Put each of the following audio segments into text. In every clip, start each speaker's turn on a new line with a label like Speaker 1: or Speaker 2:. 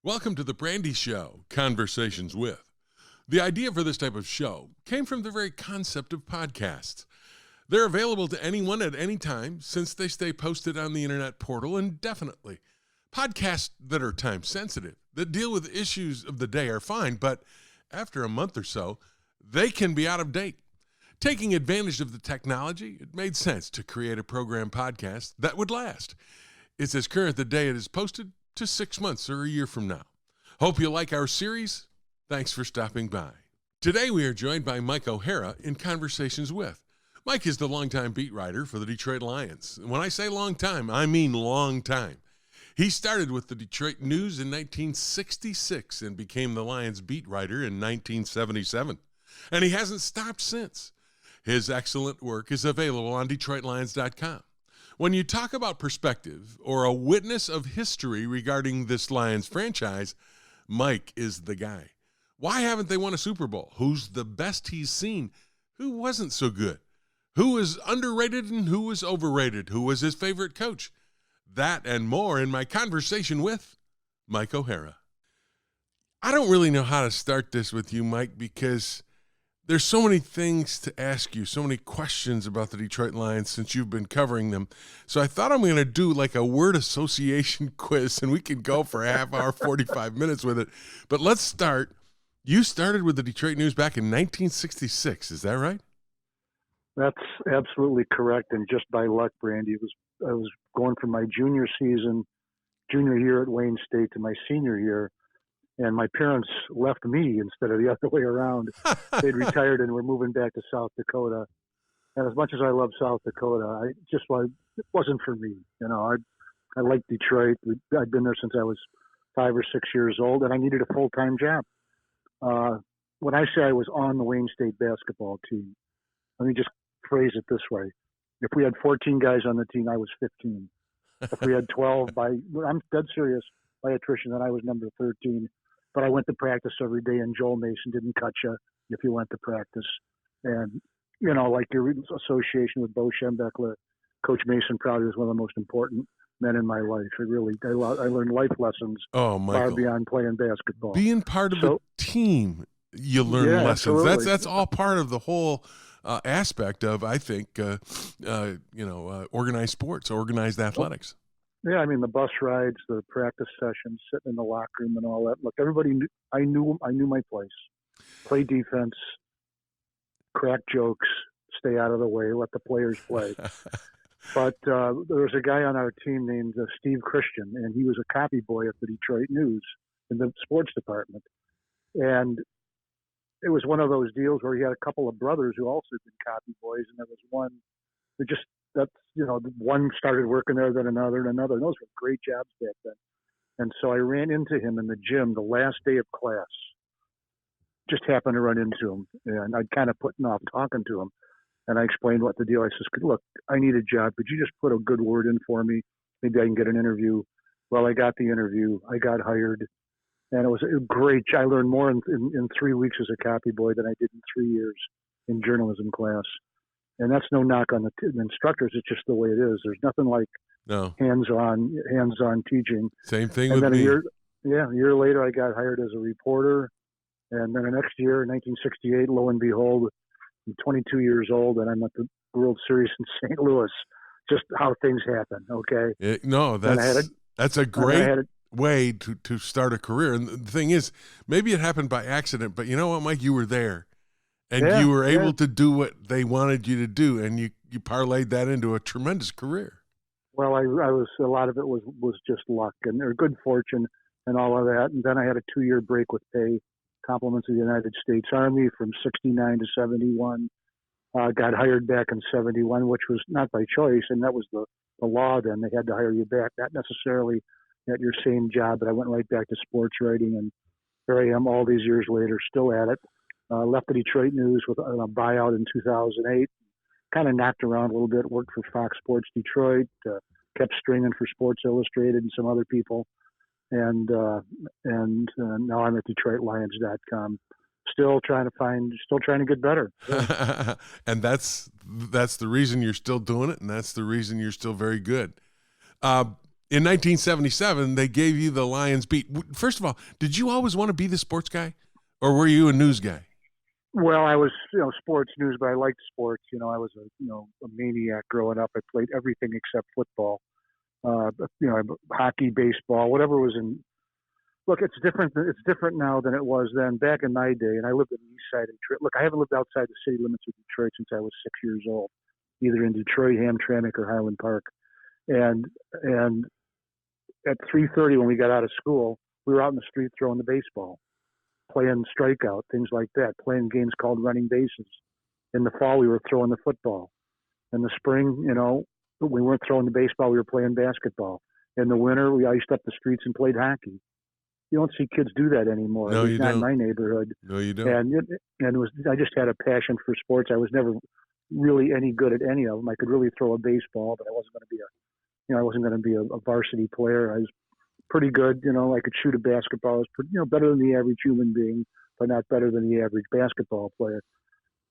Speaker 1: Welcome to the Brandy Show, Conversations With. The idea for this type of show came from the very concept of podcasts. They're available to anyone at any time since they stay posted on the internet portal indefinitely. Podcasts that are time sensitive, that deal with issues of the day are fine, but after a month or so, they can be out of date. Taking advantage of the technology, it made sense to create a program podcast that would last. It's as current the day it is posted to 6 months or a year from now. Hope you like our series. Thanks for stopping by. Today we are joined by Mike O'Hara in Conversations With. Mike is the longtime beat writer for the Detroit Lions. And when I say long time, I mean long time. He started with the Detroit News in 1966 and became the Lions beat writer in 1977. And he hasn't stopped since. His excellent work is available on DetroitLions.com. When you talk about perspective or a witness of history regarding this Lions franchise, Mike is the guy. Why haven't they won a Super Bowl? Who's the best he's seen? Who wasn't so good? Who is underrated and who is overrated? Who was his favorite coach? That and more in my conversation with Mike O'Hara. I don't really know how to start this with you, Mike, because there's so many things to ask you, so many questions about the Detroit Lions since you've been covering them. So I thought I'm going to do like a word association quiz, and we can go for a half hour, 45 minutes with it. But let's start. You started with the Detroit News back in 1966. Is that right?
Speaker 2: That's absolutely correct. And just by luck, Brandy, I was going from my junior year at Wayne State to my senior year. And my parents left me instead of the other way around. They'd retired and were moving back to South Dakota. And as much as I love South Dakota, it wasn't for me. You know, I like Detroit. I'd been there since I was 5 or 6 years old, and I needed a full-time job. When I say I was on the Wayne State basketball team, let me just phrase it this way. If we had 14 guys on the team, I was 15. If we had 12 I'm dead serious, by attrition, then I was number 13. But I went to practice every day, and Joel Mason didn't cut you if you went to practice. And, you know, like your association with Bo Schembechler, Coach Mason probably was one of the most important men in my life. I learned life lessons far beyond playing basketball.
Speaker 1: Being part of the team, you learn lessons.
Speaker 2: Absolutely.
Speaker 1: That's all part of the whole aspect of, I think, organized sports, organized athletics.
Speaker 2: Yeah, I mean the bus rides, the practice sessions, sitting in the locker room, and all that. Look, everybody knew, I knew my place. Play defense, crack jokes, stay out of the way, let the players play. But there was a guy on our team named Steve Christian, and he was a copy boy at the Detroit News in the sports department. And it was one of those deals where he had a couple of brothers who also did copy boys, and there was one who one started working there, then another and another. And those were great jobs back then. And so I ran into him in the gym the last day of class. Just happened to run into him. And I'd kind of putting off talking to him. And I explained what the deal. I says, look, I need a job. Could you just put a good word in for me? Maybe I can get an interview. Well, I got the interview. I got hired. And it was a great job. I learned more in 3 weeks as a copy boy than I did in 3 years in journalism class. And that's no knock on the instructors. It's just the way it is. There's nothing like hands-on teaching.
Speaker 1: Same thing
Speaker 2: and
Speaker 1: with
Speaker 2: then
Speaker 1: me.
Speaker 2: A year later, I got hired as a reporter. And then the next year, 1968, lo and behold, I'm 22 years old, and I'm at the World Series in St. Louis. Just how things happen, okay?
Speaker 1: That's a great way to start a career. And the thing is, maybe it happened by accident, but you know what, Mike? You were there. And you were able to do what they wanted you to do, and you parlayed that into a tremendous career.
Speaker 2: Well, I was a lot of it was just luck and or good fortune and all of that. And then I had a 2-year break with pay, compliments of the United States Army from 69 to 71. Got hired back in 71, which was not by choice, and that was the law then. They had to hire you back, not necessarily at your same job, but I went right back to sports writing, and here I am all these years later, still at it. Left the Detroit News with a buyout in 2008. Kind of knocked around a little bit. Worked for Fox Sports Detroit. Kept stringing for Sports Illustrated and some other people. And now I'm at DetroitLions.com. Still trying to get better. Yeah.
Speaker 1: And that's the reason you're still doing it, and that's the reason you're still very good. In 1977, they gave you the Lions beat. First of all, did you always want to be the sports guy, or were you a news guy?
Speaker 2: Well, I was, sports news, but I liked sports. I was a maniac growing up. I played everything except football. Hockey, baseball, whatever was in. Look, it's different. It's different now than it was then. Back in my day, and I lived in the East Side of Detroit. Look, I haven't lived outside the city limits of Detroit since I was 6 years old, either in Detroit, Hamtramck, or Highland Park. And at 3:30 when we got out of school, we were out in the street throwing the baseball, playing strikeout, things like that, playing games called running bases. In the fall, we were throwing the football. In the spring, we weren't throwing the baseball, we were playing basketball. In the winter, we iced up the streets and played hockey. You don't see kids do that anymore.
Speaker 1: No, you
Speaker 2: not
Speaker 1: don't.
Speaker 2: in my neighborhood.
Speaker 1: No, you don't.
Speaker 2: And I just had a passion for sports. I was never really any good at any of them. I could really throw a baseball, but I wasn't going to be a varsity player. I was pretty good. I could shoot a basketball. I was pretty, better than the average human being, but not better than the average basketball player.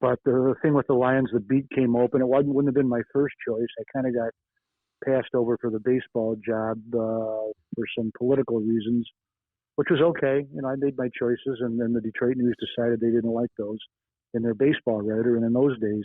Speaker 2: But the thing with the Lions, the beat came open. It wouldn't have been my first choice. I kind of got passed over for the baseball job for some political reasons, which was okay. I made my choices, and then the Detroit News decided they didn't like those in their baseball writer. And in those days,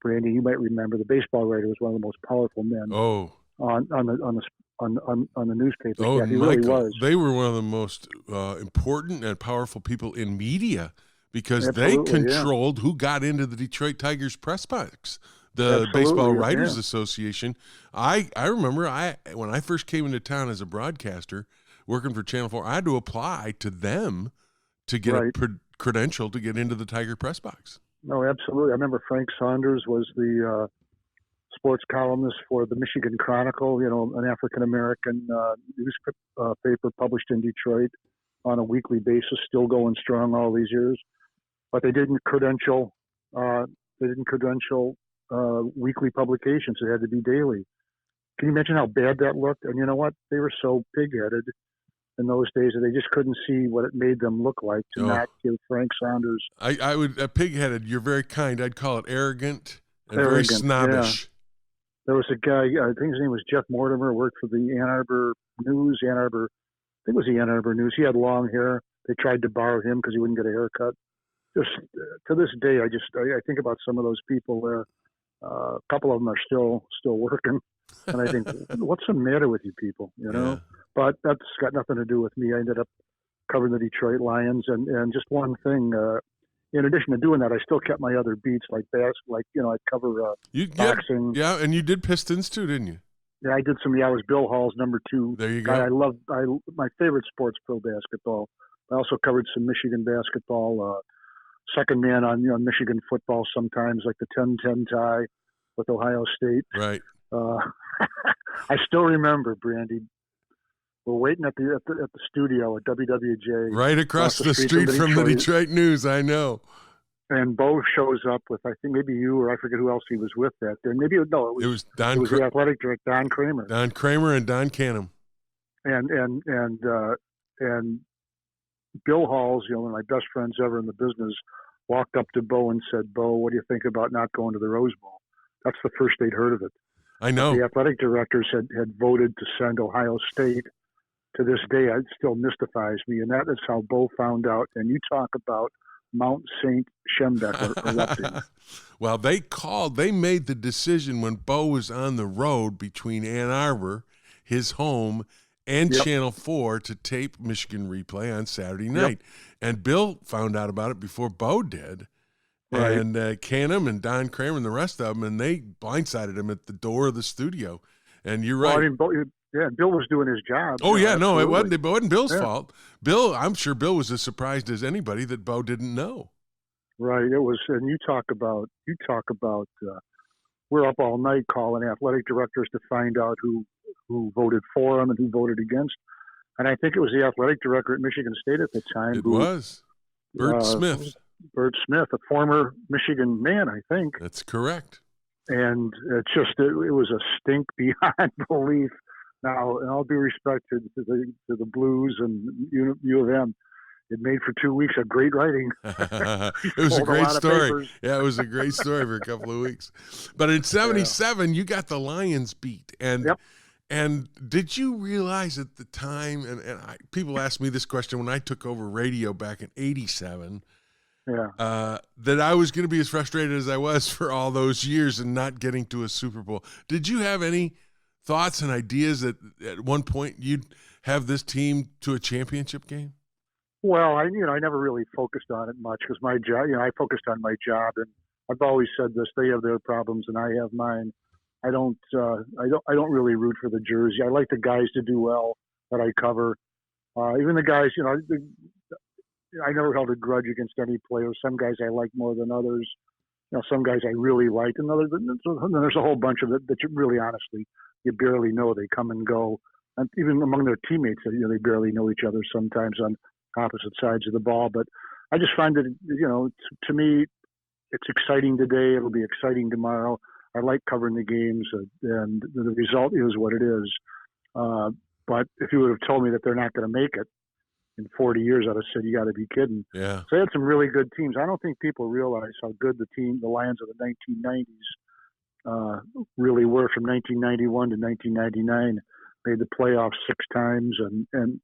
Speaker 2: Brandy, you might remember, the baseball writer was one of the most powerful men.
Speaker 1: Oh.
Speaker 2: On the newspaper.
Speaker 1: Oh,
Speaker 2: yeah, he
Speaker 1: Michael,
Speaker 2: really was.
Speaker 1: They were one of the most important and powerful people in media because
Speaker 2: Absolutely,
Speaker 1: they controlled who got into the Detroit Tigers press box. The
Speaker 2: Absolutely,
Speaker 1: Baseball Writers Association. I remember when I first came into town as a broadcaster working for Channel 4, I had to apply to them to get a credential to get into the Tiger press box.
Speaker 2: No, absolutely. I remember Frank Saunders was the sports columnist for the Michigan Chronicle, an African-American newspaper published in Detroit on a weekly basis, still going strong all these years. But they didn't credential weekly publications. It had to be daily. Can you imagine how bad that looked? And you know what? They were so pig-headed in those days that they just couldn't see what it made them look like to not give Frank Saunders.
Speaker 1: I would pig-headed. You're very kind. I'd call it arrogant and very snobbish.
Speaker 2: Yeah. There was a guy, I think his name was Jeff Mortimer, worked for the Ann Arbor News. I think it was the Ann Arbor News. He had long hair. They tried to borrow him because he wouldn't get a haircut. Just to this day, I think about some of those people there. A couple of them are still working, and I think, what's the matter with you people?
Speaker 1: Yeah.
Speaker 2: But that's got nothing to do with me. I ended up covering the Detroit Lions, and just one thing. In addition to doing that, I still kept my other beats like I'd cover boxing.
Speaker 1: Yeah, and you did Pistons too, didn't you?
Speaker 2: Yeah, I did some. Yeah, I was Bill Hall's number 2.
Speaker 1: There you go.
Speaker 2: My favorite sport's pro basketball. I also covered some Michigan basketball. Second man on Michigan football sometimes, like the 10-10 tie with Ohio State.
Speaker 1: Right.
Speaker 2: I still remember, Brandy. We're waiting at the studio at WWJ.
Speaker 1: Right across the street from the Detroit News, I know.
Speaker 2: And Bo shows up with, I think maybe you or I forget who else he was with that day. Maybe it was the athletic director, Don Kramer.
Speaker 1: Don Kramer and Don Canham.
Speaker 2: And Bill Halls, one of my best friends ever in the business, walked up to Bo and said, "Bo, what do you think about not going to the Rose Bowl?" That's the first they'd heard of it.
Speaker 1: I know.
Speaker 2: The athletic directors had voted to send Ohio State. To this day, it still mystifies me, and that is how Bo found out. And you talk about Mount St. Schembeck erupting.
Speaker 1: Well, they made the decision when Bo was on the road between Ann Arbor, his home, and Channel 4 to tape Michigan Replay on Saturday night. And Bill found out about it before Bo did. Right. And Canham and Don Kramer and the rest of them, and they blindsided him at the door of the studio. And you're right.
Speaker 2: Well, Bill was doing his job.
Speaker 1: Oh, yeah, no, it wasn't Bill's fault. I'm sure Bill was as surprised as anybody that Bo didn't know.
Speaker 2: Right, it was, and you talk about. We're up all night calling athletic directors to find out who voted for him and who voted against. And I think it was the athletic director at Michigan State at the time.
Speaker 1: It was Bert Smith.
Speaker 2: Bert Smith, a former Michigan man, I think.
Speaker 1: That's correct.
Speaker 2: And it was a stink beyond belief. Now, in all due respect to the Blues and U of M, it made for 2 weeks of great writing.
Speaker 1: It was a great story. Yeah, it was a great story for a couple of weeks. But in 77, you got the Lions beat. And And did you realize at the time, and people asked me this question when I took over radio back in '87, that I was going to be as frustrated as I was for all those years and not getting to a Super Bowl? Did you have any thoughts and ideas that at one point you'd have this team to a championship game?
Speaker 2: Well, I never really focused on it much because my job, I focused on my job, and I've always said this: they have their problems and I have mine. I don't really root for the jersey. I like the guys to do well that I cover. Even the guys, I never held a grudge against any player. Some guys I like more than others. Some guys I really liked, and there's a whole bunch of it that you really, honestly, you barely know. They come and go, and even among their teammates, they barely know each other sometimes on opposite sides of the ball. But I just find that, to me, it's exciting today. It'll be exciting tomorrow. I like covering the games, and the result is what it is. But if you would have told me that they're not going to make it in 40 years, I'd have said, you got to be kidding.
Speaker 1: Yeah.
Speaker 2: So they had some really good teams. I don't think people realize how good the Lions of the 1990s really were. From 1991 to 1999, made the playoffs 6 times. And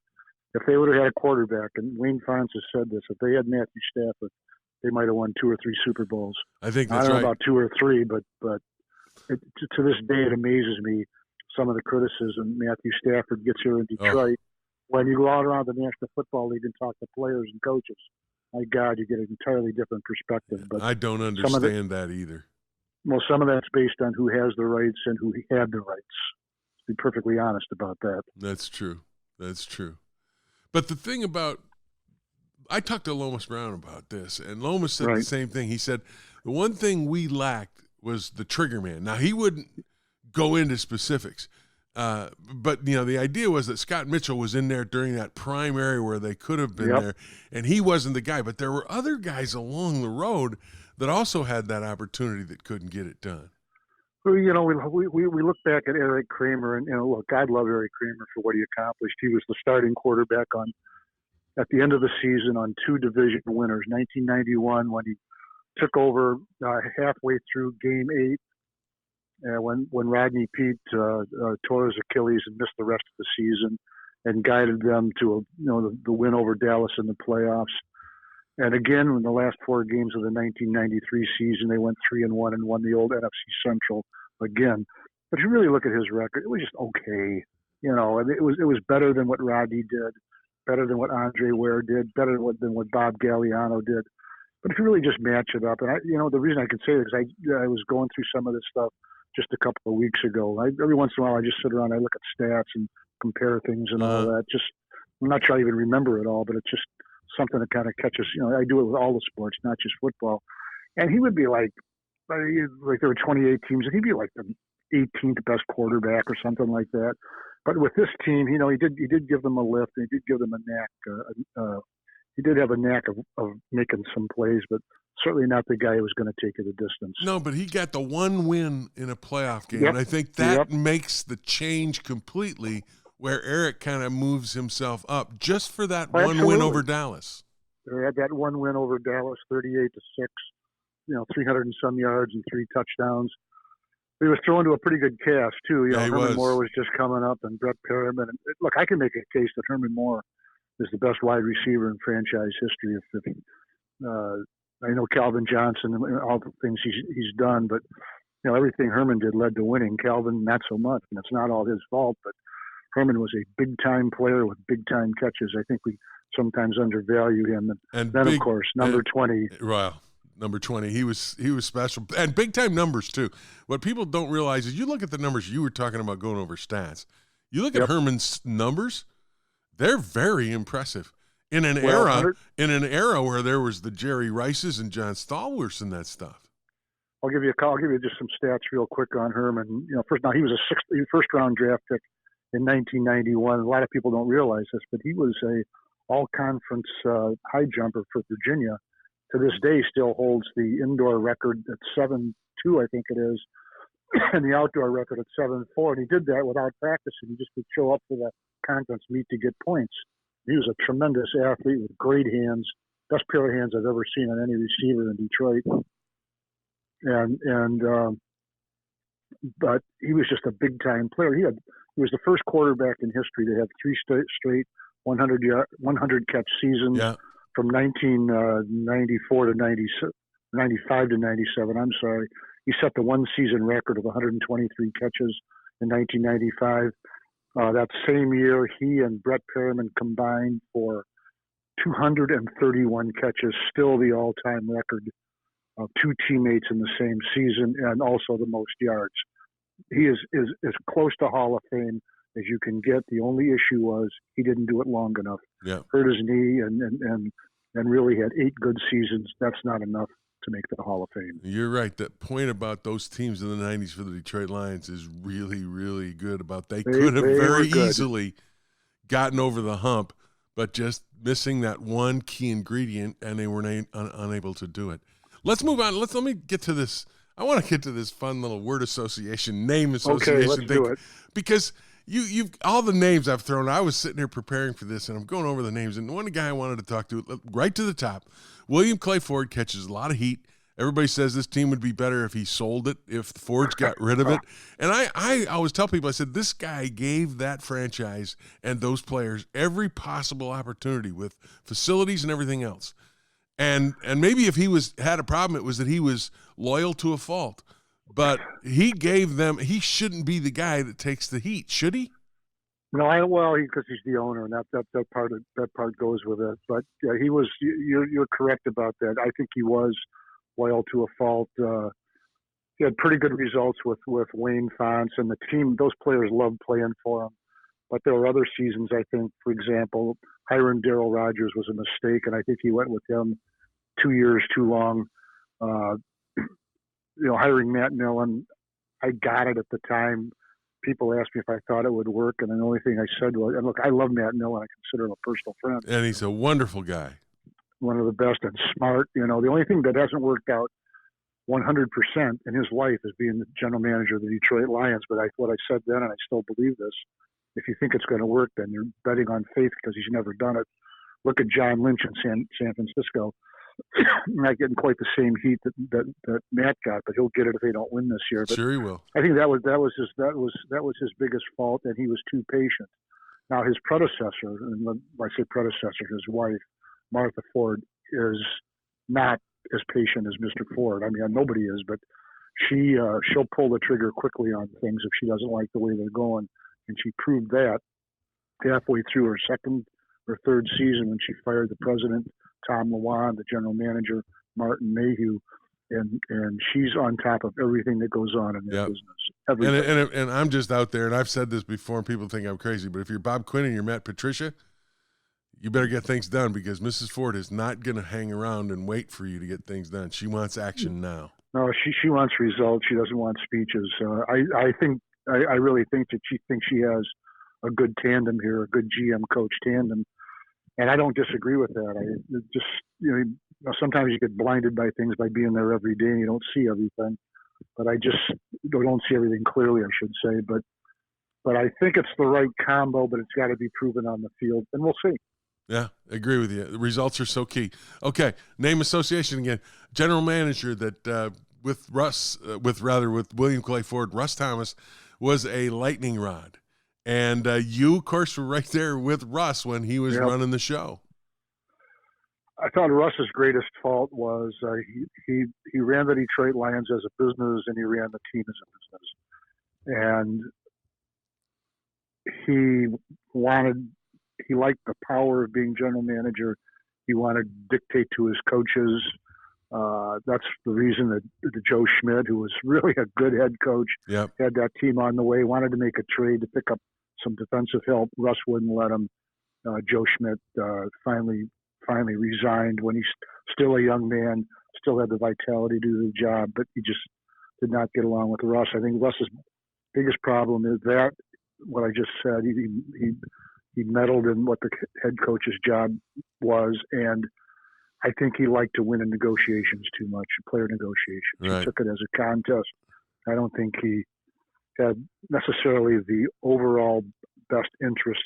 Speaker 2: if they would have had a quarterback, and Wayne Fontes has said this, if they had Matthew Stafford, they might have won 2 or 3 Super Bowls.
Speaker 1: I think that's
Speaker 2: I don't
Speaker 1: right.
Speaker 2: know about 2 or 3, but to this day, it amazes me some of the criticism Matthew Stafford gets here in Detroit. When you go out around the National Football League and talk to players and coaches, my God, you get an entirely different perspective. But
Speaker 1: I don't understand that either.
Speaker 2: Well, some of that's based on who has the rights and who had the rights. To be perfectly honest about that.
Speaker 1: That's true. But the thing about, I talked to Lomas Brown about this, and Lomas said the same thing. He said, the one thing we lacked was the trigger man. Now, he wouldn't go into specifics, but, the idea was that Scott Mitchell was in there during that prime area where they could have been there, and he wasn't the guy. But there were other guys along the road that also had that opportunity that couldn't get it done.
Speaker 2: Well, we look back at Eric Kramer, and, look, God love Eric Kramer for what he accomplished. He was the starting quarterback at the end of the season on 2 division winners, 1991 when he took over halfway through Game 8, when Rodney Peete tore his Achilles and missed the rest of the season, and guided them to the win over Dallas in the playoffs. And again, in the last 4 games of the 1993 season, they went 3-1 and won the old NFC Central again. But if you really look at his record, it was just okay. It was better than what Rodney did, better than what Andre Ware did, better than what Bob Galliano did. But if you really just match it up, and the reason I can say it is I was going through some of this stuff just a couple of weeks ago. Every once in a while, I just sit around, I look at stats and compare things and all that. I'm not sure I even remember it all, but it's just something that kind of catches. I do it with all the sports, not just football. And he would be like there were 28 teams, and he'd be like the 18th best quarterback or something like that. But with this team, he did give them a lift. And he did give them a knack. He did have a knack of making some plays, but certainly not the guy who was going to take it a distance.
Speaker 1: No, but he got the one win in a playoff game, and I think that makes the change completely, where Eric kind of moves himself up just for that one win over Dallas.
Speaker 2: They had that one win over Dallas, 38-6, 300 and some yards and 3 touchdowns. He was thrown to a pretty good cast, too. Herman Moore was just coming up, and Brett Perriman. Look, I can make a case that Herman Moore is the best wide receiver in franchise history. I know Calvin Johnson and all the things he's done, but everything Herman did led to winning. Calvin, not so much, and it's not all his fault. But Herman was a big-time player with big-time catches. I think we sometimes undervalue him. And then, of course, number 20.
Speaker 1: Well, number 20, he was special, and big-time numbers too. What people don't realize is you look at the numbers. You were talking about going over stats. You look at Herman's numbers; they're very impressive. In an era where there was the Jerry Rices and John Stallworths and that stuff.
Speaker 2: I'll give you just some stats real quick on Herman. He was a first round draft pick in 1991. A lot of people don't realize this, but he was a all conference high jumper for Virginia. To this day, still holds the indoor record at 7.2, I think it is, and the outdoor record at 7.4. And he did that without practicing. He just would show up for the conference meet to get points. He was a tremendous athlete with great hands, best pair of hands I've ever seen on any receiver in Detroit. But he was just a big time player. He had He was the first quarterback in history to have three straight 100 catch seasons
Speaker 1: Yeah.
Speaker 2: from 1994 to 95 to 97. I'm sorry. He set the one season record of 123 catches in 1995. That same year, he and Brett Perriman combined for 231 catches, still the all-time record of two teammates in the same season, and also the most yards. He is as close to Hall of Fame as you can get. The only issue was he didn't do it long enough.
Speaker 1: Yeah.
Speaker 2: Hurt his knee and really had 8 good seasons. That's not enough to make the Hall of Fame.
Speaker 1: You're right. That point about those teams in the 90s for the Detroit Lions is really, really good. They could have very easily gotten over the hump, but just missing that one key ingredient, and they were unable to do it. Let's move on. Let me get to this. I want to get to this fun little word association, name association
Speaker 2: okay, let's
Speaker 1: thing.
Speaker 2: Do it.
Speaker 1: Because you've all the names I've thrown. I was sitting here preparing for this, and I'm going over the names. And one guy I wanted to talk to, right to the top, William Clay Ford catches a lot of heat. Everybody says this team would be better if he sold it, if Ford's got rid of it. And I always tell people, I said, this guy gave that franchise and those players every possible opportunity with facilities and everything else. And maybe if he had a problem, it was that he was loyal to a fault. But he gave them. He shouldn't be the guy that takes the heat, should he?
Speaker 2: No, because he's the owner, and that part goes with it. But he was. You're correct about that. I think he was loyal to a fault. He had pretty good results with Wayne Fonts and the team. Those players loved playing for him. But there were other seasons, I think, for example, hiring Darryl Rogers was a mistake, and I think he went with him 2 years too long. Hiring Matt Millen, I got it at the time. People asked me if I thought it would work, and the only thing I said was, and look, I love Matt Millen. I consider him a personal friend.
Speaker 1: And he's a wonderful guy.
Speaker 2: One of the best and smart. The only thing that hasn't worked out 100% in his life is being the general manager of the Detroit Lions. But what I said then, and I still believe this, if you think it's going to work, then you're betting on faith because he's never done it. Look at John Lynch in San Francisco. Not getting quite the same heat that Matt got, but he'll get it if they don't win this year. But
Speaker 1: sure, he will.
Speaker 2: I think that was his biggest fault, and he was too patient. Now his predecessor, and when I say predecessor, his wife Martha Ford, is not as patient as Mr. Ford. I mean, nobody is, but she'll pull the trigger quickly on things if she doesn't like the way they're going, and she proved that halfway through her second or third season when she fired the president, Tom Lewan, the general manager, Martin Mayhew, and she's on top of everything that goes on in that business.
Speaker 1: And I'm just out there, and I've said this before, and people think I'm crazy, but if you're Bob Quinn and you're Matt Patricia, you better get things done because Mrs. Ford is not going to hang around and wait for you to get things done. She wants action now.
Speaker 2: No, she wants results. She doesn't want speeches. I really think that she thinks she has a good tandem here, a good GM coach tandem. And I don't disagree with that. Sometimes you get blinded by things by being there every day and you don't see everything. But I just don't see everything clearly, I should say. But I think it's the right combo, but it's got to be proven on the field, and we'll see.
Speaker 1: Yeah, agree with you. The results are so key. Okay, name association again. General manager that with William Clay Ford, Russ Thomas was a lightning rod. And you, of course, were right there with Russ when he was running the show.
Speaker 2: I thought Russ's greatest fault was he ran the Detroit Lions as a business, and he ran the team as a business. And he liked the power of being general manager. He wanted to dictate to his coaches. That's the reason that Joe Schmidt, who was really a good head coach, had that team on the way, wanted to make a trade to pick up some defensive help. Russ wouldn't let him. Joe Schmidt finally resigned when he's still a young man, still had the vitality to do the job, but he just did not get along with Russ. I think Russ's biggest problem is that what I just said. He meddled in what the head coach's job was, and I think he liked to win in negotiations too much, player negotiations. Right. He took it as a contest. I don't think he had necessarily the overall best interests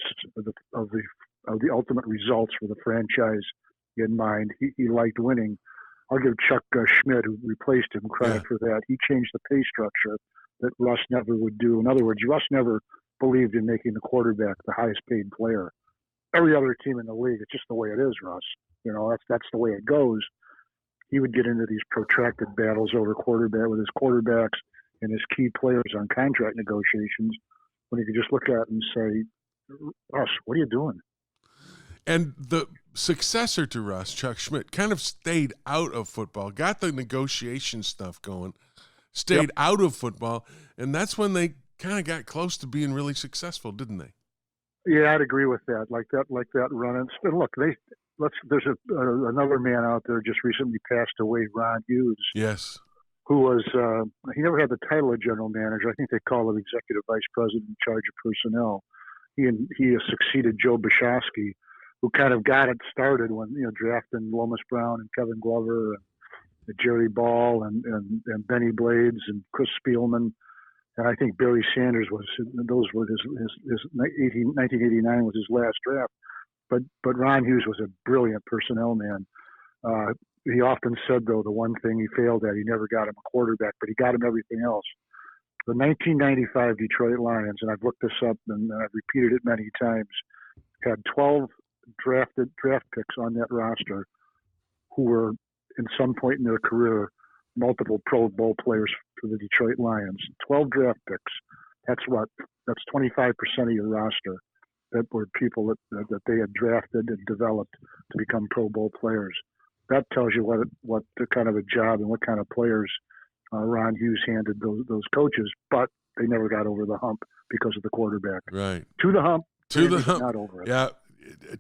Speaker 2: of the ultimate results for the franchise in mind. He liked winning. I'll give Chuck Schmidt, who replaced him, credit for that. He changed the pay structure that Russ never would do. In other words, Russ never believed in making the quarterback the highest paid player. Every other team in the league, it's just the way it is, Russ. That's the way it goes. He would get into these protracted battles over quarterback with his quarterbacks and his key players on contract negotiations when he could just look at it and say, Russ, what are you doing?
Speaker 1: And the successor to Russ, Chuck Schmidt, kind of stayed out of football, got the negotiation stuff going, stayed out of football, and that's when they kind of got close to being really successful, didn't they?
Speaker 2: Yeah, I'd agree with that. Like that run. And look, there's another man out there just recently passed away, Ron Hughes.
Speaker 1: Yes.
Speaker 2: Who was he never had the title of general manager. I think they call him executive vice president in charge of personnel. He succeeded Joe Bashowski, who kind of got it started when drafting Lomas Brown and Kevin Glover and Jerry Ball and Benny Blades and Chris Spielman. And I think Barry Sanders those were his 1989 was his last draft. But Ron Hughes was a brilliant personnel man. He often said, though, the one thing he failed at, he never got him a quarterback, but he got him everything else. The 1995 Detroit Lions, and I've looked this up and I've repeated it many times, had 12 draft picks on that roster who were, in some point in their career, multiple Pro Bowl players for the Detroit Lions. 12 draft picks. That's 25% of your roster that were people that they had drafted and developed to become Pro Bowl players. That tells you what the kind of a job and what kind of players Ron Hughes handed those coaches, but they never got over the hump because of the quarterback.
Speaker 1: Right.
Speaker 2: To the hump.
Speaker 1: Not
Speaker 2: over it.
Speaker 1: Yeah.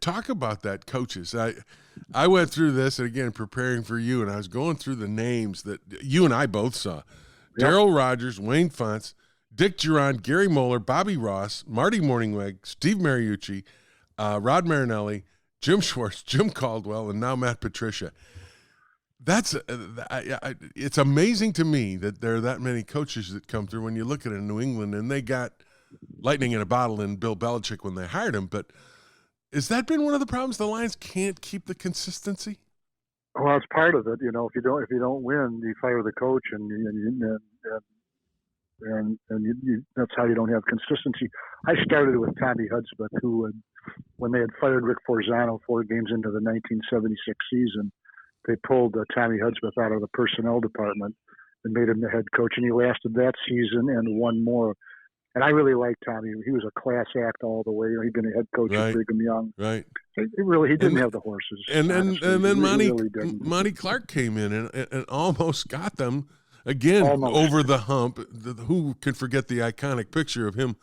Speaker 1: Talk about that, coaches. I went through this, and again, preparing for you, and I was going through the names that you and I both saw. Yep. Darryl Rogers, Wayne Fontes, Dick Duran, Gary Moeller, Bobby Ross, Marty Morningweg, Steve Mariucci, Rod Marinelli, Jim Schwartz, Jim Caldwell, and now Matt Patricia. That's it's amazing to me that there are that many coaches that come through when you look at it in New England, and they got lightning in a bottle in Bill Belichick when they hired him. But has that been one of the problems? The Lions can't keep the consistency.
Speaker 2: Well, it's part of it. If you don't win, you fire the coach, and that's how you don't have consistency. I started with Tommy Hudspeth, who had, when they had fired Rick Forzano 4 games into the 1976 season, they pulled Tommy Hudspeth out of the personnel department and made him the head coach, and he lasted that season and one more. And I really liked Tommy. He was a class act all the way. He'd been a head coach at Brigham Young.
Speaker 1: Right.
Speaker 2: He didn't have the horses.
Speaker 1: And then Monty Clark came in and almost got them again over the hump. Who can forget the iconic picture of him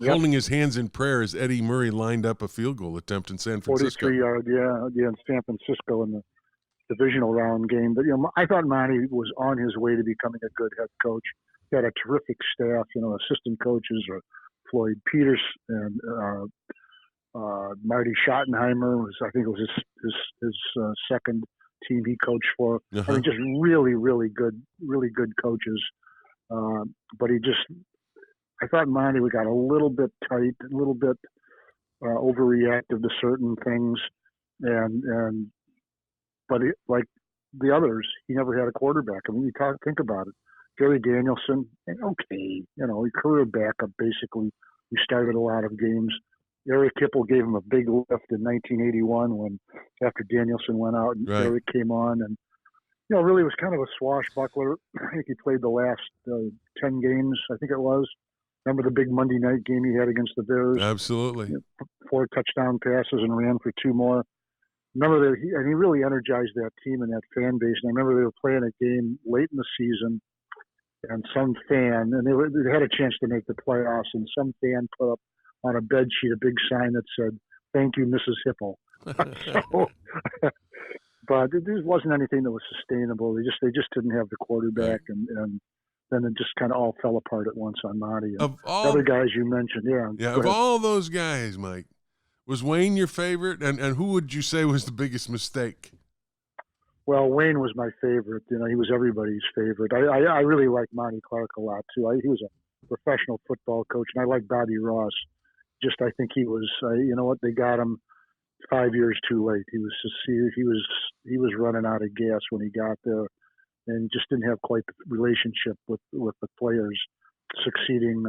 Speaker 1: holding his hands in prayer as Eddie Murray lined up a field goal attempt in San Francisco.
Speaker 2: 43-yard, in San Francisco in the divisional round game. But I thought Monty was on his way to becoming a good head coach. He had a terrific staff. Assistant coaches are Floyd Peters and Marty Schottenheimer I think it was his second team he coached for. I mean, just really, really good coaches. But I thought Monty got a little bit tight, a little bit overreactive to certain things, but like the others, he never had a quarterback. I mean, think about it. Gary Danielson, okay, he career backup basically. He started a lot of games. Eric Kipple gave him a big lift in 1981 after Danielson went out and Eric came on, and really was kind of a swashbuckler. I think he played the last 10 games, I think it was. Remember the big Monday night game he had against the Bears?
Speaker 1: Absolutely.
Speaker 2: 4 touchdown passes and ran for 2 more. Remember that he really energized that team and that fan base. And I remember they were playing a game late in the season, and some fan, and they had a chance to make the playoffs, and some fan put up on a bed sheet a big sign that said, "Thank you, Mrs. Hipple." But there wasn't anything that was sustainable. They just didn't have the quarterback, and then it just kind of all fell apart at once on Monty. And the other guys you mentioned,
Speaker 1: of all those guys, Mike, was Wayne your favorite? And who would you say was the biggest mistake?
Speaker 2: Well, Wayne was my favorite. He was everybody's favorite. I really liked Monty Clark a lot too. He was a professional football coach, and I like Bobby Ross. I think he was. They got him 5 years too late. He was running out of gas when he got there, and just didn't have quite the relationship with the players succeeding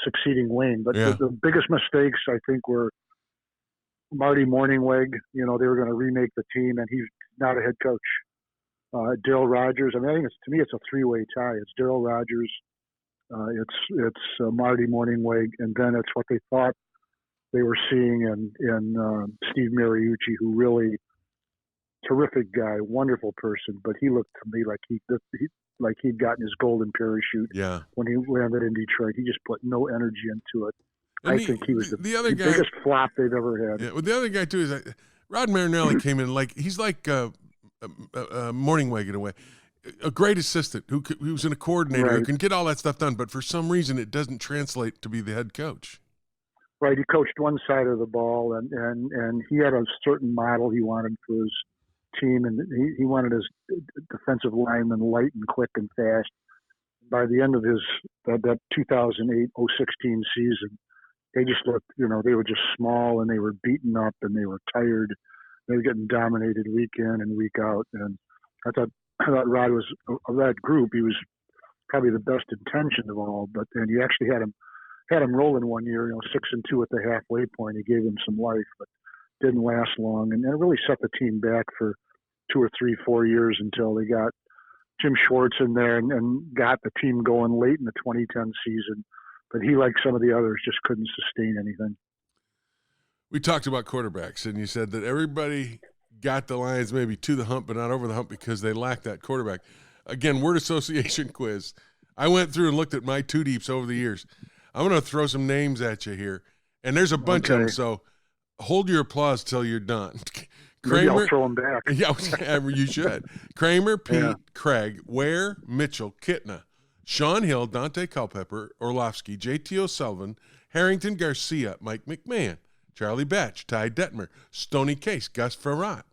Speaker 2: succeeding Wayne. But
Speaker 1: Yeah.
Speaker 2: the biggest mistakes, I think, were Marty Morningweg. You know, they were going to remake the team, and he's not a head coach. Darryl Rogers. I mean, I think to me, it's a three-way tie. It's Darryl Rogers, it's Marty Morningweg, and then it's what they thought they were seeing in Steve Mariucci, who really terrific guy, wonderful person, but he looked to me like he'd gotten his golden parachute when he landed in Detroit. He just put no energy into it. And I think he was the biggest flop they've ever had.
Speaker 1: Yeah, well, the other guy too is Rod Marinelli came in he's like Morningweg in a way, a great assistant who's a coordinator who can get all that stuff done, but for some reason it doesn't translate to be the head coach.
Speaker 2: Right, he coached one side of the ball, and he had a certain model he wanted for his team, and he wanted his defensive linemen light and quick and fast. By the end of that 2008-016 season, they just looked, they were just small, and they were beaten up, and they were tired. They were getting dominated week in and week out. And I thought Rod was of that group. He was probably the best intentioned of all, and he actually had him rolling one year, 6-2 at the halfway point. He gave him some life, but didn't last long, and it really set the team back for 2 or 3, 4 years until they got Jim Schwartz in there and got the team going late in the 2010 season. But he, like some of the others, just couldn't sustain anything.
Speaker 1: We talked about quarterbacks, and you said that everybody got the Lions maybe to the hump, but not over the hump because they lacked that quarterback. Again, word association quiz. I went through and looked at my two deeps over the years. I'm going to throw some names at you here, and there's a bunch of them, so hold your applause till you're done.
Speaker 2: Maybe I'll throw them back.
Speaker 1: Yeah, you should. Kramer, Pete, Craig, Ware, Mitchell, Kitna, Sean Hill, Dante Culpepper, Orlovsky, J.T. O'Sullivan, Harrington Garcia, Mike McMahon, Charlie Batch, Ty Detmer, Stoney Case, Gus Farrat,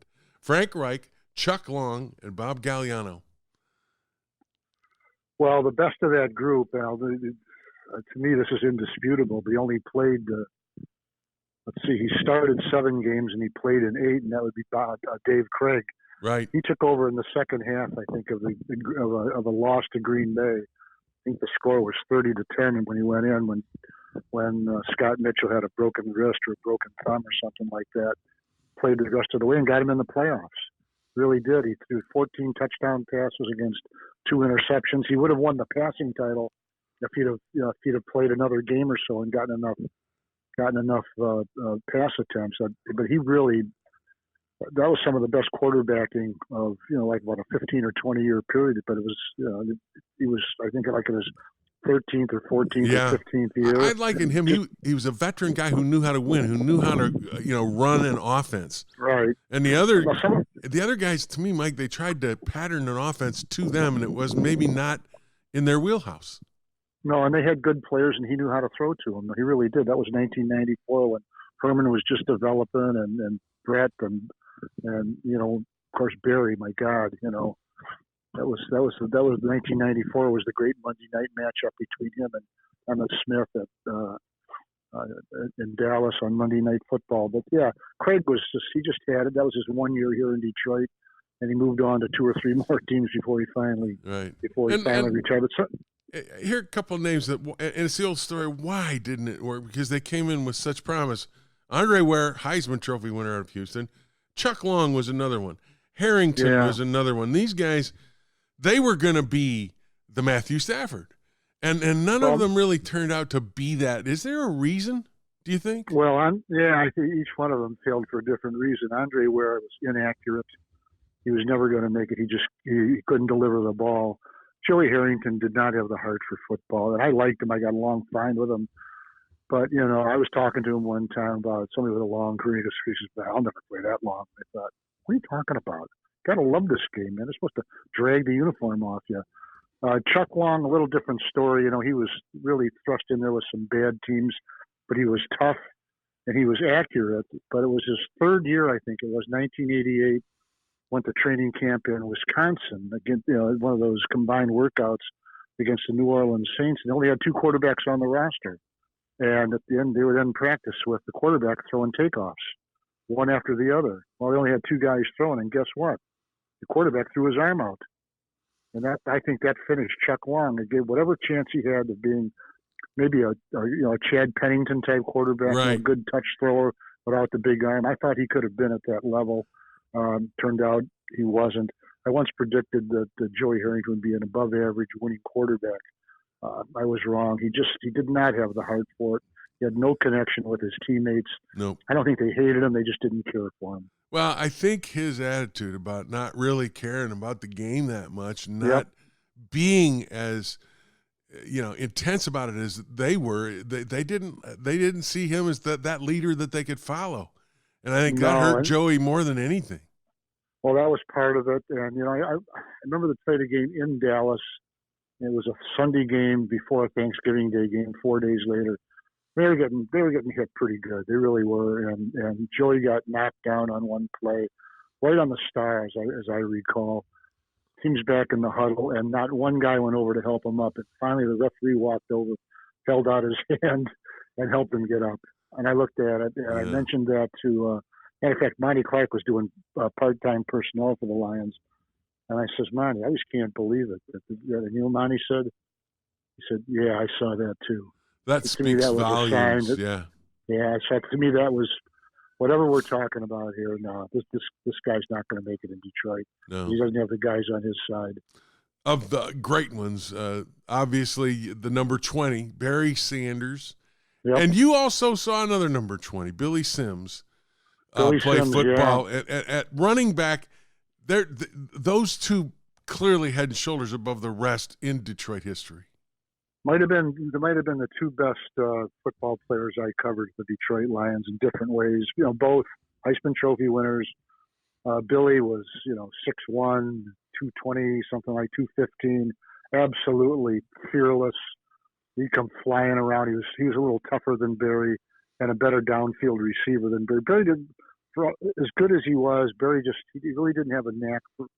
Speaker 1: Frank Reich, Chuck Long, and Bob Galliano.
Speaker 2: Well, the best of that group, Al, to me, this is indisputable. He only played, he started 7 games and he played in 8, and that would be Dave Craig.
Speaker 1: Right.
Speaker 2: He took over in the second half, I think, of a loss to Green Bay. I think the score was 30-10 when he went in when Scott Mitchell had a broken wrist or a broken thumb or something like that. Played the rest of the way and got him in the playoffs. Really did. He threw 14 touchdown passes against 2 interceptions. He would have won the passing title if he'd have played another game or so and gotten enough pass attempts. But he really, that was some of the best quarterbacking of like about a 15 or 20 year period. But it was he was, I think, like in his 13th or 14th or 15th year.
Speaker 1: I liken him. He was a veteran guy who knew how to win, who knew how to run an offense.
Speaker 2: Right.
Speaker 1: And the other guys, to me, Mike, they tried to pattern an offense to them, and it was maybe not in their wheelhouse.
Speaker 2: No, and they had good players, and he knew how to throw to them. He really did. That was 1994 when Herman was just developing, and Brett, and of course Barry. My God, that was 1994 was the great Monday night matchup between him and Emmett Smith in Dallas on Monday Night Football. But yeah, Craig he just had it. That was his 1 year here in Detroit, and he moved on to 2 or 3 more teams before he finally retired. But
Speaker 1: here are a couple of names and it's the old story. Why didn't it work? Because they came in with such promise. Andre Ware, Heisman Trophy winner out of Houston. Chuck Long was another one. Harrington was another one. These guys, they were going to be the Matthew Stafford. And none of them really turned out to be that. Is there a reason, do you think?
Speaker 2: Well, I think each one of them failed for a different reason. Andre Ware was inaccurate. He was never going to make it. He couldn't deliver the ball. Joey Harrington did not have the heart for football, and I liked him. I got along fine with him. But, I was talking to him one time about somebody with a long career. He says, I'll never play that long. I thought, what are you talking about? Got to love this game, man. It's supposed to drag the uniform off you. Chuck Long, a little different story. He was really thrust in there with some bad teams, but he was tough and he was accurate. But it was his 3rd year, I think it was, 1988. Went to training camp in Wisconsin against, one of those combined workouts against the New Orleans Saints. And they only had 2 quarterbacks on the roster. And at the end, they would then practice with the quarterback throwing takeoffs, one after the other. Well, they only had 2 guys throwing, and guess what? The quarterback threw his arm out. And I think that finished Chuck Long. It gave whatever chance he had of being maybe a Chad Pennington type quarterback,
Speaker 1: right.
Speaker 2: a good touch thrower without the big arm. I thought he could have been at that level. Turned out he wasn't. I once predicted that Joey Harrington would be an above average winning quarterback. I was wrong. He did not have the heart for it. He had no connection with his teammates.
Speaker 1: Nope.
Speaker 2: I don't think they hated him. They just didn't care for him.
Speaker 1: Well, I think his attitude about not really caring about the game that much, not being as intense about it as they were, they didn't see him as that leader that they could follow. And I think that hurt Joey more than anything.
Speaker 2: Well, that was part of it. And, I remember they played a game in Dallas. It was a Sunday game before a Thanksgiving Day game 4 days later. They were getting hit pretty good. They really were. And Joey got knocked down on one play, right on the star, as I recall. Team's back in the huddle, and not one guy went over to help him up. And finally, the referee walked over, held out his hand, and helped him get up. And I looked at it, and I mentioned that to matter of fact, Monty Clark was doing part-time personnel for the Lions. And I says, Monty, I just can't believe it. And you know what Monty said? He said, yeah, I saw that too.
Speaker 1: That speaks volumes, yeah.
Speaker 2: Yeah, so to me that was, whatever we're talking about here, no, this guy's not going to make it in Detroit.
Speaker 1: No.
Speaker 2: He doesn't have the guys on his side.
Speaker 1: Of the great ones, obviously the number 20, Barry Sanders. Yep. And you also saw another number 20, Billy Sims. Play football at running back. Those two clearly head and shoulders above the rest in Detroit history.
Speaker 2: They might have been the two best football players I covered, the Detroit Lions, in different ways. Both Heisman Trophy winners. Billy was 6'1", 220, something like 215. Absolutely fearless. He'd come flying around. He was a little tougher than Barry, and a better downfield receiver than Barry. Barry did, for as good as he was, he really didn't have a knack for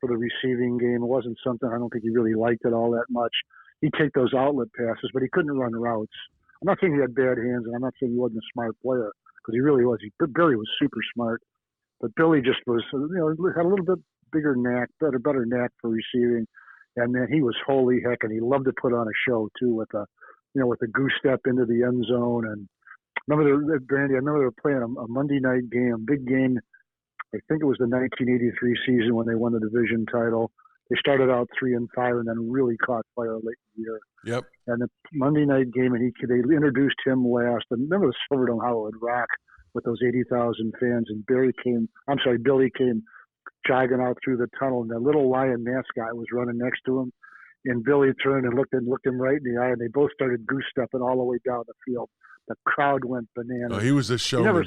Speaker 2: the receiving game. It wasn't something, I don't think he really liked it all that much. He'd take those outlet passes, but he couldn't run routes. I'm not saying he had bad hands, and I'm not saying he wasn't a smart player, because he really was. Billy was super smart, but Billy just was, had a little bit bigger knack, better knack for receiving, and then he was holy heck, and he loved to put on a show too with a goose step into the end zone. And Brandy, I remember they were playing a Monday night game, a big game. I think it was the 1983 season when they won the division title. They started out 3-5 and then really caught fire late in the year.
Speaker 1: Yep.
Speaker 2: And the Monday night game, and they introduced him last. And remember the Silverdome, how it would rock with those 80,000 fans. And Billy came jogging out through the tunnel, and that little lion mascot was running next to him. And Billy turned and looked him right in the eye, and they both started goose stepping all the way down the field. The crowd went bananas.
Speaker 1: Oh, he was a showman.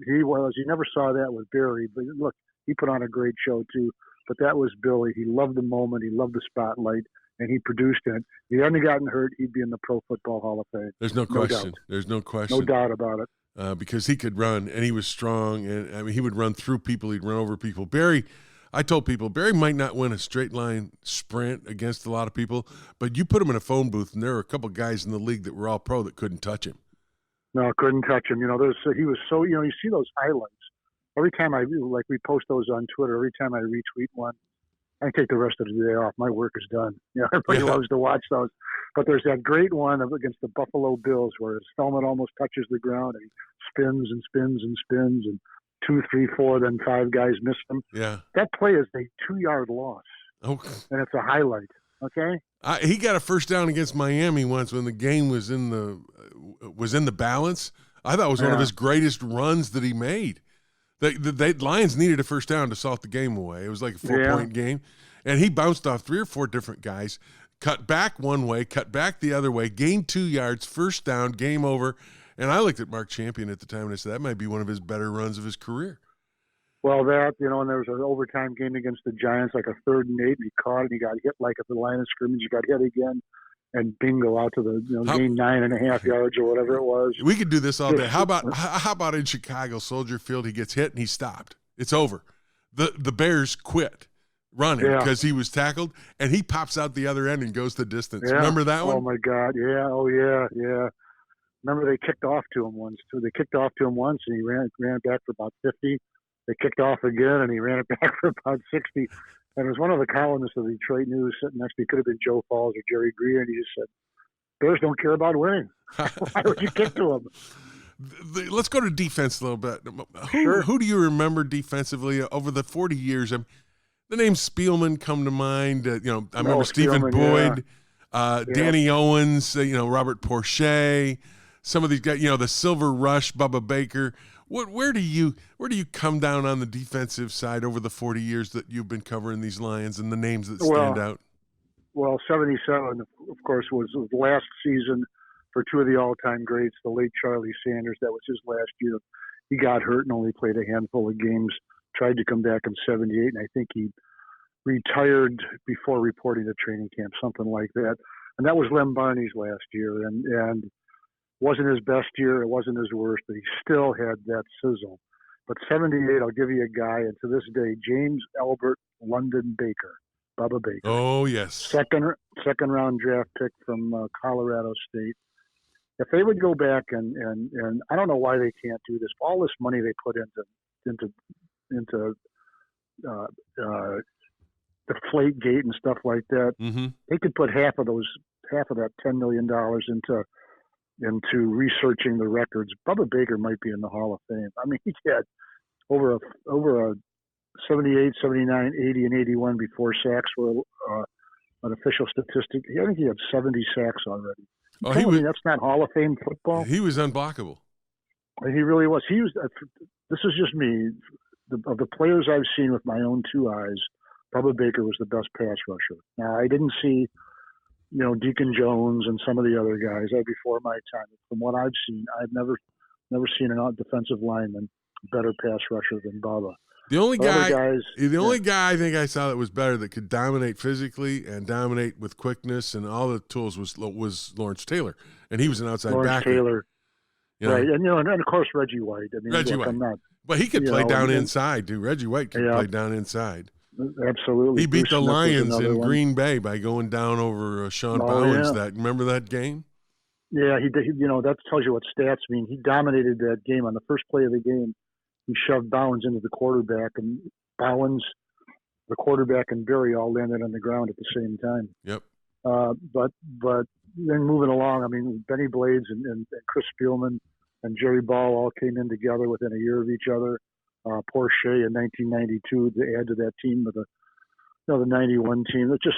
Speaker 2: He was. You never saw that with Barry, but look, he put on a great show too. But that was Billy. He loved the moment. He loved the spotlight, and he produced it. If he hadn't gotten hurt, he'd be in the Pro Football Hall of Fame.
Speaker 1: There's no question. There's no question.
Speaker 2: No doubt about it.
Speaker 1: Because he could run, and he was strong, and he would run through people. He'd run over people. I told people, Barry might not win a straight line sprint against a lot of people, but you put him in a phone booth, and there were a couple guys in the league that were all pro that couldn't touch him.
Speaker 2: No, couldn't touch him. He was so, you see those highlights. Every time we post those on Twitter, every time I retweet one, I take the rest of the day off. My work is done. Everybody loves to watch those. But there's that great one against the Buffalo Bills where his helmet almost touches the ground and he spins and spins and spins, and 2, 3, 4, then 5 guys miss him.
Speaker 1: Yeah. That
Speaker 2: play is a 2-yard loss.
Speaker 1: Okay.
Speaker 2: And it's a highlight. Okay.
Speaker 1: He got a first down against Miami once when the game was in the balance. I thought it was one of his greatest runs that he made. The Lions needed a first down to salt the game away. It was like a 4-point game, and he bounced off 3 or 4 different guys, cut back one way, cut back the other way, gained 2 yards, first down, game over. And I looked at Mark Champion at the time and I said that might be one of his better runs of his career.
Speaker 2: Well, and there was an overtime game against the Giants, like a 3rd and 8, and he caught it. He got hit like at the line of scrimmage. He got hit again, and bingo, out to the gain 9.5 yards or whatever it was.
Speaker 1: We could do this all day. How about in Chicago, Soldier Field? He gets hit and he stopped. It's over. The Bears quit running because he was tackled, and he pops out the other end and goes the distance.
Speaker 2: Yeah.
Speaker 1: Remember that one?
Speaker 2: Oh my God! Yeah. Oh yeah. Remember they kicked off to him once too. They kicked off to him once, and he ran it back for about 50. They kicked off again, and he ran it back for about 60. And it was one of the columnists of the Detroit News sitting next to me. Could have been Joe Falls or Jerry Greer, and he just said, Bears don't care about winning. Why would you kick to them?
Speaker 1: Let's go to defense a little bit.
Speaker 2: Sure.
Speaker 1: Who do you remember defensively over the 40 years? The name Spielman come to mind. I remember Stephen Boyd, Danny Owens, Robert Porcher, some of these guys, the Silver Rush, Bubba Baker. Where do you come down on the defensive side over the 40 years that you've been covering these Lions and the names that stand out?
Speaker 2: Well, 77, of course, was the last season for two of the all-time greats, the late Charlie Sanders. That was his last year. He got hurt and only played a handful of games, tried to come back in 78, and I think he retired before reporting to training camp, something like that. And that was Lem Barney's last year, and wasn't his best year. It wasn't his worst, but he still had that sizzle. But 78, I'll give you a guy, and to this day, James Albert London Baker, Bubba Baker.
Speaker 1: Oh, yes.
Speaker 2: Second round draft pick from Colorado State. If they would go back and I don't know why they can't do this. All this money they put into Deflate Gate and stuff like that, they could put half of that $10 million into researching the records. Bubba Baker might be in the Hall of Fame. I mean, he had over a 78, 79, 80, and 81 before sacks were an official statistic. I think he had 70 sacks already. That's not Hall of Fame football.
Speaker 1: He was unblockable.
Speaker 2: He really was. This is just me. Of the players I've seen with my own two eyes, Bubba Baker was the best pass rusher. Now, I didn't see, Deacon Jones and some of the other guys before my time. From what I've seen, I've never seen an defensive lineman better pass rusher than Bubba.
Speaker 1: The only guy I think I saw that was better, that could dominate physically and dominate with quickness and all the tools, was Lawrence Taylor, and he was an outside backer.
Speaker 2: Taylor, right? And of course Reggie White. I mean,
Speaker 1: Reggie White, but he could play down inside too. Reggie White could play down inside.
Speaker 2: Absolutely.
Speaker 1: He beat the Lions in Green Bay by going down over Sean Bowens. Remember that game?
Speaker 2: Yeah, he did. That tells you what stats mean. He dominated that game on the first play of the game. He shoved Bowens into the quarterback, and Bowens, the quarterback, and Berry all landed on the ground at the same time.
Speaker 1: Yep.
Speaker 2: But then moving along, I mean, Benny Blades and Chris Spielman and Jerry Ball all came in together within a year of each other. Porcher in 1992 to add to that team with the 91 team. It's just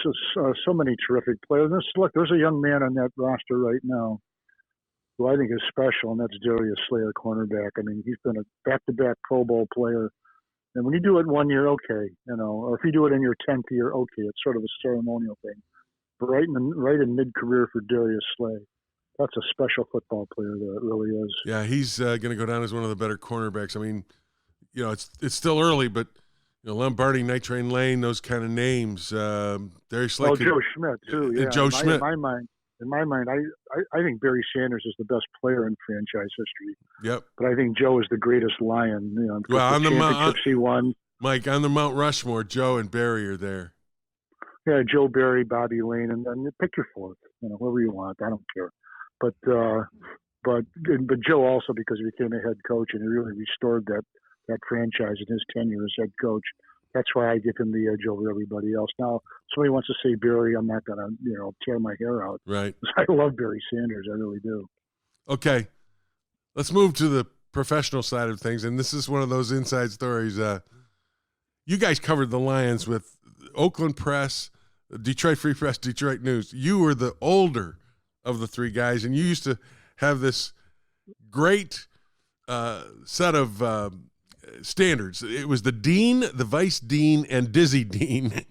Speaker 2: so many terrific players. There's a young man on that roster right now who I think is special, and that's Darius Slayer, cornerback. I mean, he's been a back-to-back Pro Bowl player. And when you do it 1 year, okay, or if you do it in your 10th year, okay, it's sort of a ceremonial thing. But right in mid-career for Darius Slay, that's a special football player there. It really is.
Speaker 1: Yeah, he's going to go down as one of the better cornerbacks. I mean, it's still early, but Lombardi, Night Train Lane, those kind of names. Darius Slay.
Speaker 2: Oh, Joe Schmidt too. Yeah,
Speaker 1: Joe Schmidt.
Speaker 2: In my mind, I think Barry Sanders is the best player in franchise history.
Speaker 1: Yep.
Speaker 2: But I think Joe is the greatest Lion.
Speaker 1: Well, on the Mount,
Speaker 2: he won.
Speaker 1: Mike, on the Mount Rushmore, Joe and Barry are there.
Speaker 2: Yeah, Joe, Barry, Bobby Lane, and then pick your fourth. Whoever you want. I don't care. But Joe also, because he became a head coach and he really restored that franchise in his tenure as head coach. That's why I give him the edge over everybody else. Now, somebody wants to say Barry, I'm not going to, tear my hair out.
Speaker 1: Right.
Speaker 2: I love Barry Sanders. I really do.
Speaker 1: Okay. Let's move to the professional side of things. And this is one of those inside stories. You guys covered the Lions with Oakland Press, Detroit Free Press, Detroit News. You were the older of the three guys, and you used to have this great set of standards. It was the dean, the vice dean, and Dizzy Dean.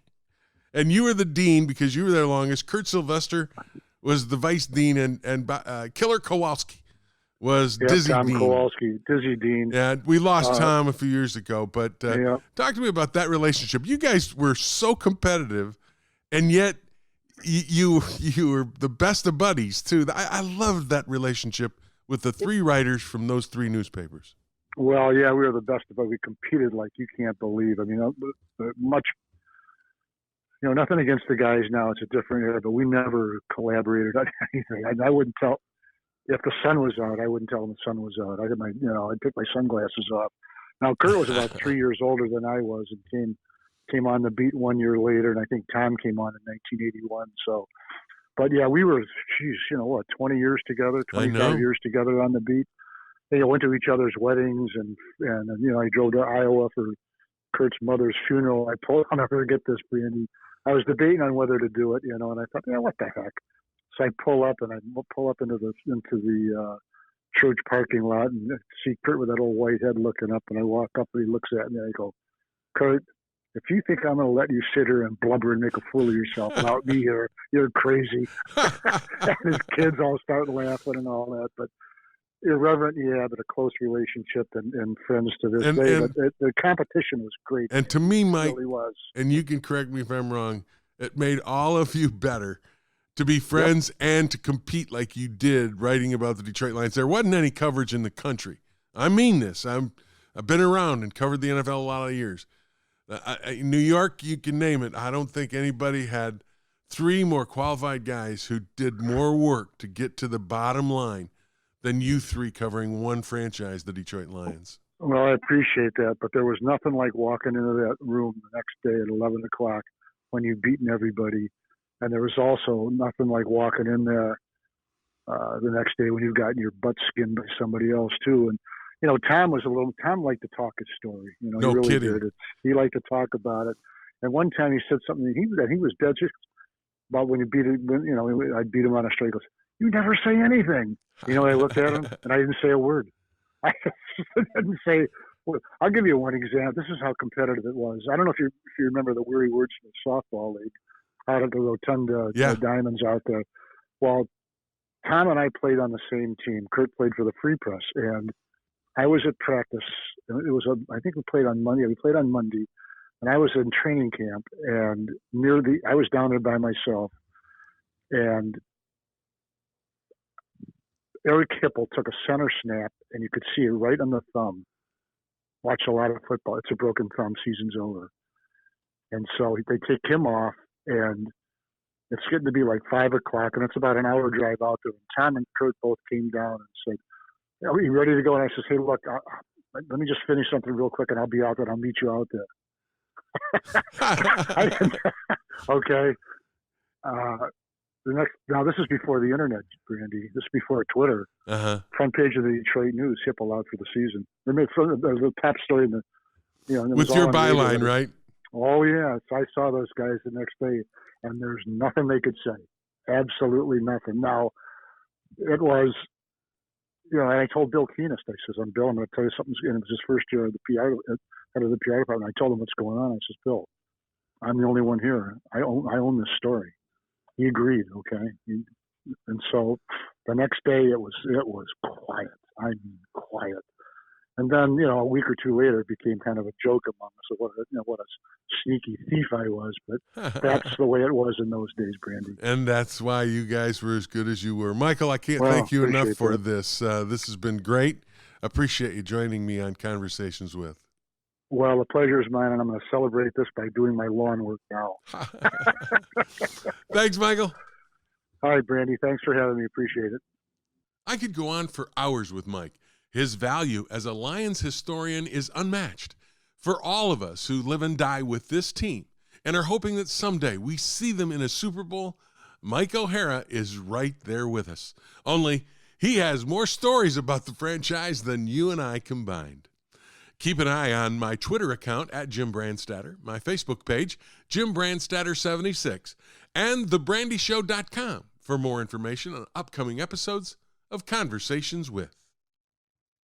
Speaker 1: And you were the dean because you were there longest. Kurt Sylvester was the vice dean, and Killer Kowalski was Dizzy
Speaker 2: Tom
Speaker 1: Dean.
Speaker 2: Kowalski, Dizzy Dean.
Speaker 1: Yeah, we lost Tom a few years ago, but talk to me about that relationship. You guys were so competitive, and yet you were the best of buddies too. I loved that relationship with the three writers from those three newspapers.
Speaker 2: Well, yeah, we were the best, but we competed like you can't believe. I mean, nothing against the guys now. It's a different era, but we never collaborated on anything. I wouldn't tell if the sun was out. I wouldn't tell them the sun was out. I'd take my sunglasses off. Now, Kurt was about 3 years older than I was, and came on the beat 1 year later, and I think Tom came on in 1981. So But yeah, we were, geez, 20 years together, 25 years together on the beat. They went to each other's weddings, and I drove to Iowa for Kurt's mother's funeral. I'll never forget this, Brandy. I was debating on whether to do it, and I thought, what the heck? So I pull up into the church parking lot and see Kurt with that old white head looking up, and I walk up and he looks at me and I go, Kurt, if you think I'm going to let you sit here and blubber and make a fool of yourself without me here, you're crazy. And his kids all start laughing and all that, but irreverent, yeah, but a close relationship and friends to this day. But the competition was great.
Speaker 1: And to me, Mike,
Speaker 2: it really was.
Speaker 1: And you can correct me if I'm wrong, it made all of you better to be friends and to compete like you did writing about the Detroit Lions. There wasn't any coverage in the country. I mean this. I've been around and covered the NFL a lot of years. New York, you can name it. I don't think anybody had three more qualified guys who did more work to get to the bottom line than you three covering one franchise, the Detroit Lions.
Speaker 2: Well, I appreciate that, but there was nothing like walking into that room the next day at 11 o'clock when you've beaten everybody. And there was also nothing like walking in there the next day when you've gotten your butt skinned by somebody else too. And, Tom liked to talk his story.
Speaker 1: No
Speaker 2: he really
Speaker 1: kidding.
Speaker 2: did. He liked to talk about it. And one time he said something that he was dead serious about when I'd beat him on a straight. He goes, "You never say anything." I looked at him and I didn't say a word. I didn't say. Well, I'll give you one example. This is how competitive it was. I don't know if you remember the Weary Wordsmith softball league out at the Rotunda Diamonds out there. Well, Tom and I played on the same team. Kurt played for the Free Press, and I was at practice. I think we played on Monday. We played on Monday, and I was in training camp, and I was down there by myself, and Eric Hipple took a center snap, and you could see it right on the thumb. Watch a lot of football. It's a broken thumb. Season's over. And so they take him off, and it's getting to be like 5 o'clock, and it's about an hour drive out there. And Tom and Kurt both came down and said, "Are you ready to go?" And I said, "Hey, look, let me just finish something real quick, and I'll be out there. I'll meet you out there." Okay. Now this is before the internet, Brandy. This is before Twitter. Front page of the Detroit News, Hipple out for the season. The top story in the
Speaker 1: with your byline, right?
Speaker 2: Oh yeah, so I saw those guys the next day, and there's nothing they could say. Absolutely nothing. Now it was, and I told Bill Keenest, I says, Bill, I'm going to tell you something. And it was his first year at the PR, head of the PR department. I told him what's going on. I says, Bill, I'm the only one here. I own this story. He agreed, okay? And so the next day it was quiet. I mean, quiet. And then, a week or two later, it became kind of a joke among us of what a sneaky thief I was. But that's the way it was in those days, Brandy.
Speaker 1: And that's why you guys were as good as you were. Michael, I can't thank you enough for this. This has been great. Appreciate you joining me on Conversations With.
Speaker 2: Well, the pleasure is mine, and I'm going to celebrate this by doing my lawn work now.
Speaker 1: Thanks, Michael.
Speaker 2: All right, Brandy. Thanks for having me. Appreciate it.
Speaker 1: I could go on for hours with Mike. His value as a Lions historian is unmatched. For all of us who live and die with this team and are hoping that someday we see them in a Super Bowl, Mike O'Hara is right there with us. Only he has more stories about the franchise than you and I combined. Keep an eye on my Twitter account at Jim Brandstatter, my Facebook page, Jim Brandstatter76, and thebrandyshow.com for more information on upcoming episodes of Conversations With.